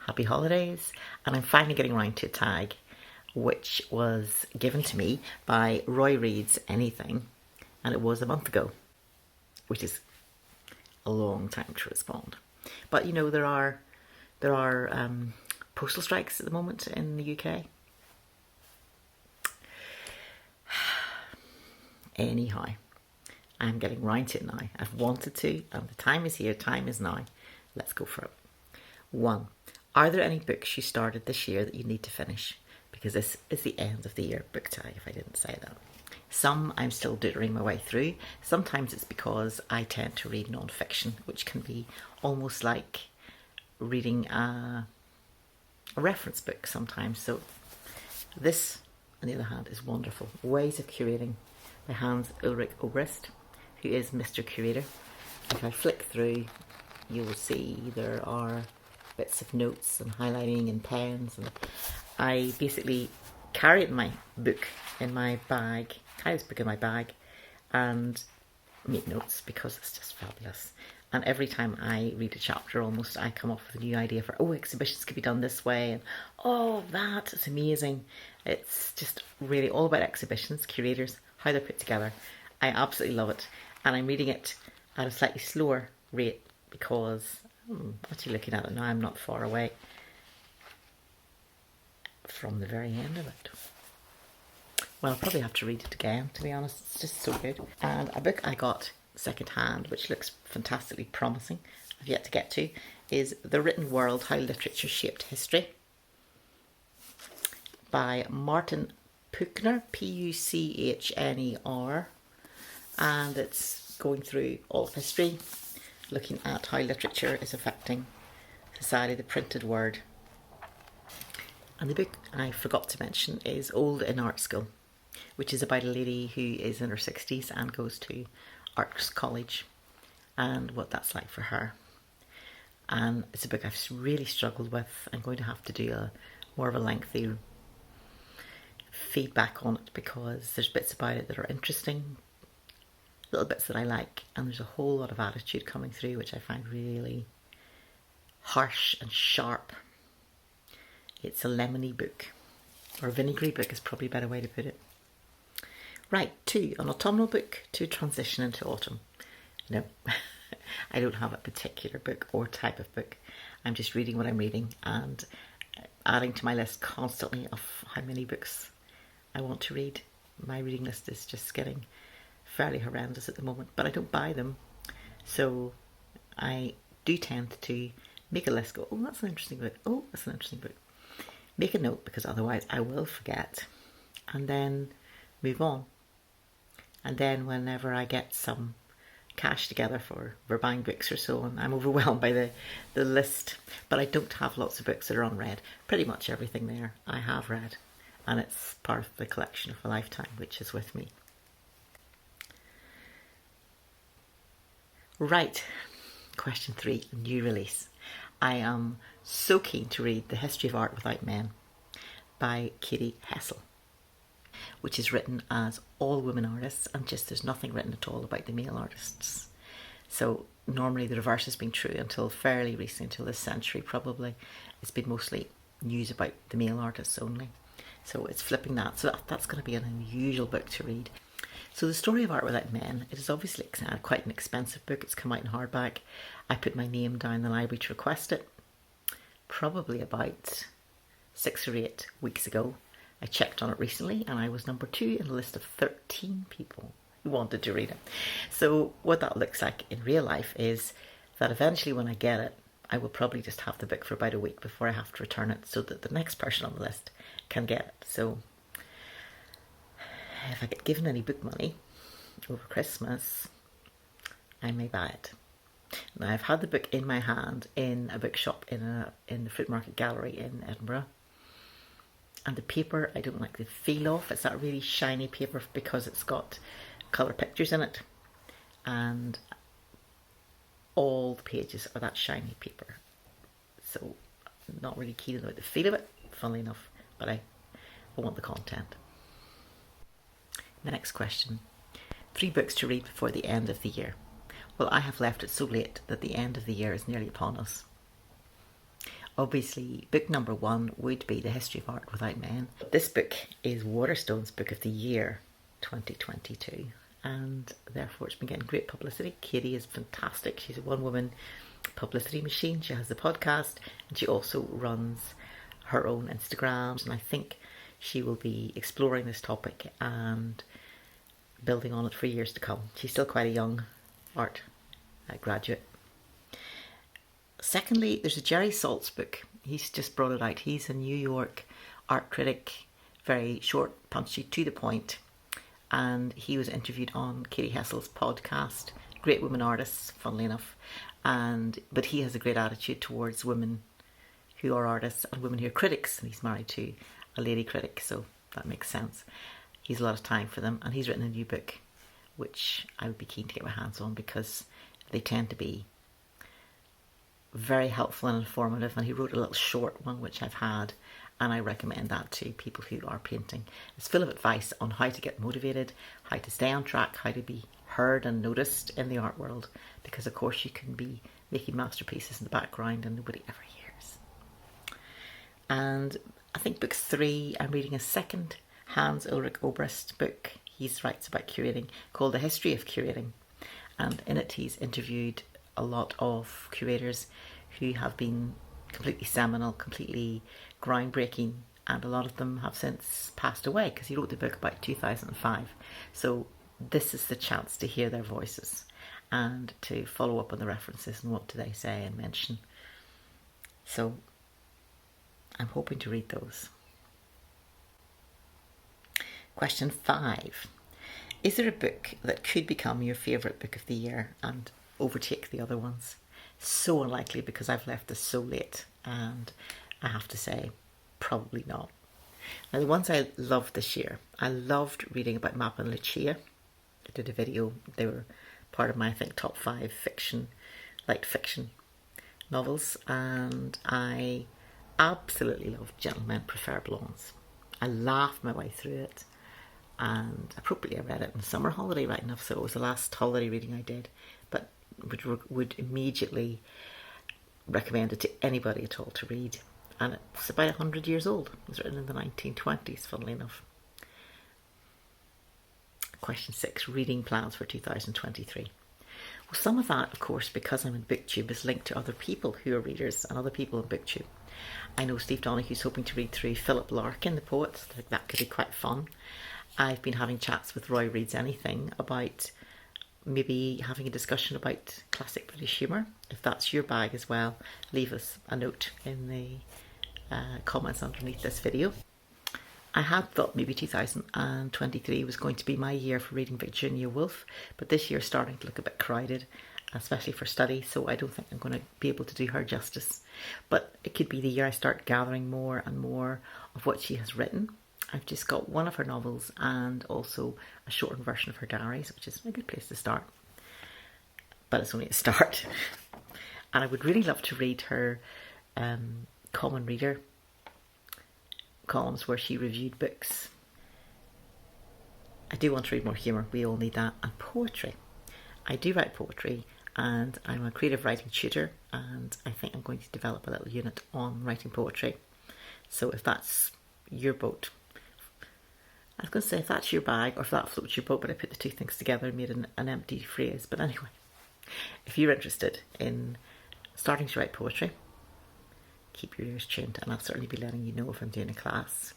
happy holidays, and I'm finally getting around to a tag which was given to me by Roy Reid's Anything, and it was a month ago, which is a long time to respond. But you know, there are postal strikes at the moment in the UK. Anyhow, I'm getting round to it now. I've wanted to, and the time is here, time is now. Let's go for it. 1. Are there any books you started this year that you need to finish? Because this is the end of the year book tag, if I didn't say that. Some I'm still doing my way through. Sometimes it's because I tend to read non-fiction, which can be almost like reading a reference book sometimes. So this, on the other hand, is wonderful. Ways of Curating by Hans Ulrich Obrist, who is Mr. Curator. If I flick through, you will see there are bits of notes and highlighting and pens, and I basically carry my book in my bag, carry this book in my bag and make notes because it's just fabulous. And every time I read a chapter, almost, I come up with a new idea for, oh, exhibitions could be done this way, and oh, that is amazing. It's just really all about exhibitions, curators, how they're put together. I absolutely love it, and I'm reading it at a slightly slower rate because, actually looking at it now, I'm not far away from the very end of it. Well, I'll probably have to read it again, to be honest. It's just so good. And a book I got second hand, which looks fantastically promising, I've yet to get to, is The Written World, How Literature Shaped History by Martin Puchner, Puchner, and it's going through all of history, looking at how literature is affecting society, the printed word. And the book I forgot to mention is Old in Art School, which is about a lady who is in her 60s and goes to arts college and what that's like for her. And it's a book I've really struggled with. I'm going to have to do more of a lengthy feedback on it because there's bits about it that are interesting, little bits that I like, and there's a whole lot of attitude coming through which I find really harsh and sharp. It's a lemony book, or a vinegary book is probably a better way to put it. Right, 2, an autumnal book to transition into autumn. No, I don't have a particular book or type of book. I'm just reading what I'm reading and adding to my list constantly of how many books I want to read. My reading list is just getting fairly horrendous at the moment, but I don't buy them. So I do tend to make a list, go, oh, that's an interesting book. Oh, that's an interesting book. Make a note because otherwise I will forget, and then move on. And then whenever I get some cash together for buying books or so, and I'm overwhelmed by the list. But I don't have lots of books that are unread. Pretty much everything there I have read, and it's part of the collection of a lifetime which is with me. Right, question 3, new release. I am so keen to read The History of Art Without Men by Katie Hessel, which is written as all women artists, and just there's nothing written at all about the male artists. So normally the reverse has been true until fairly recently, until this century probably. It's been mostly news about the male artists only. So it's flipping that. So that's going to be an unusual book to read. So The Story of Art Without Men, it is obviously quite an expensive book. It's come out in hardback. I put my name down in the library to request it probably about 6 or 8 weeks ago. I checked on it recently and I was number 2 in a list of 13 people who wanted to read it. So what that looks like in real life is that eventually when I get it, I will probably just have the book for about a week before I have to return it so that the next person on the list can get it. So if I get given any book money over Christmas, I may buy it. Now I've had the book in my hand in a bookshop in the Fruit Market Gallery in Edinburgh, and the paper I don't like the feel of. It's that really shiny paper because it's got colour pictures in it, and all the pages are that shiny paper. So I'm not really keen about the feel of it, funnily enough, but I want the content. The next question. 3 books to read before the end of the year. Well, I have left it so late that the end of the year is nearly upon us. Obviously, book number 1 would be The History of Art Without Men. This book is Waterstone's Book of the Year 2022, and therefore it's been getting great publicity. Katie is fantastic. She's a one-woman publicity machine. She has the podcast, and she also runs her own Instagrams, and I think she will be exploring this topic and building on it for years to come. She's still quite a young art graduate. Secondly, there's a Jerry Saltz book. He's just brought it out. He's a New York art critic, very short, punchy, to the point. And he was interviewed on Katie Hessel's podcast. Great women artists, funnily enough. But he has a great attitude towards women who are artists and women who are critics. And he's married to a lady critic, so that makes sense. He's a lot of time for them. And he's written a new book, which I would be keen to get my hands on because they tend to be very helpful and informative, and he wrote a little short one which I've had, and I recommend that to people who are painting. It's full of advice on how to get motivated, how to stay on track, how to be heard and noticed in the art world, because of course you can be making masterpieces in the background and nobody ever hears. And I think book 3, I'm reading a second Hans Ulrich Obrist book. He writes about curating, called The History of Curating, and in it he's interviewed a lot of curators who have been completely seminal, completely groundbreaking, and a lot of them have since passed away because he wrote the book about 2005. So this is the chance to hear their voices and to follow up on the references and what do they say and mention. So I'm hoping to read those. Question 5. Is there a book that could become your favourite book of the year and overtake the other ones? So unlikely because I've left this so late, and I have to say probably not. Now, the ones I loved this year, I loved reading about Map and Lucia. I did a video. They were part of my, I think, top 5 light fiction novels, and I absolutely loved Gentlemen Prefer Blondes. I laughed my way through it, and appropriately I read it on summer holiday, right enough, so it was the last holiday reading I did, but would immediately recommend it to anybody at all to read. And it's about 100 years old. It was written in the 1920s, funnily enough. Question 6, reading plans for 2023. Well, some of that, of course, because I'm in Booktube, is linked to other people who are readers and other people in Booktube. I know Steve Donohue's hoping to read through Philip Larkin, the poet. I think that could be quite fun. I've been having chats with Roy Reads Anything about maybe having a discussion about classic British humour. If that's your bag as well, leave us a note in the comments underneath this video. I had thought maybe 2023 was going to be my year for reading Virginia Woolf, but this year's starting to look a bit crowded, especially for study, so I don't think I'm going to be able to do her justice. But it could be the year I start gathering more and more of what she has written. I've just got one of her novels and also a shortened version of her diaries, which is a good place to start. But it's only a start. And I would really love to read her Common Reader columns where she reviewed books. I do want to read more humour. We all need that. And poetry. I do write poetry, and I'm a creative writing tutor, and I think I'm going to develop a little unit on writing poetry. So if that's your boat, I was going to say if that's your bag or if that floats your boat, but I put the two things together and made an empty phrase. But anyway, if you're interested in starting to write poetry, keep your ears tuned, and I'll certainly be letting you know if I'm doing a class.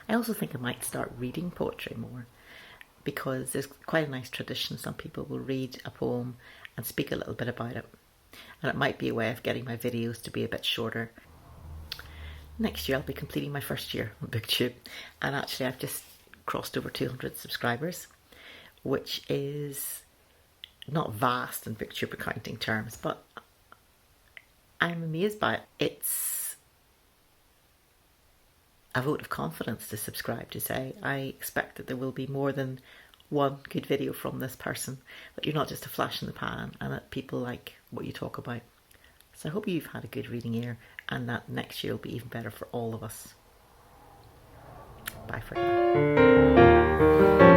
I also think I might start reading poetry more, because there's quite a nice tradition. Some people will read a poem and speak a little bit about it, and it might be a way of getting my videos to be a bit shorter. Next year I'll be completing my first year on Booktube, and actually I've just crossed over 200 subscribers, which is not vast in Booktube accounting terms, but I'm amazed by it. It's a vote of confidence to subscribe, to say I expect that there will be more than one good video from this person, that you're not just a flash in the pan, and that people like what you talk about. So I hope you've had a good reading year, and that next year will be even better for all of us. Bye for now.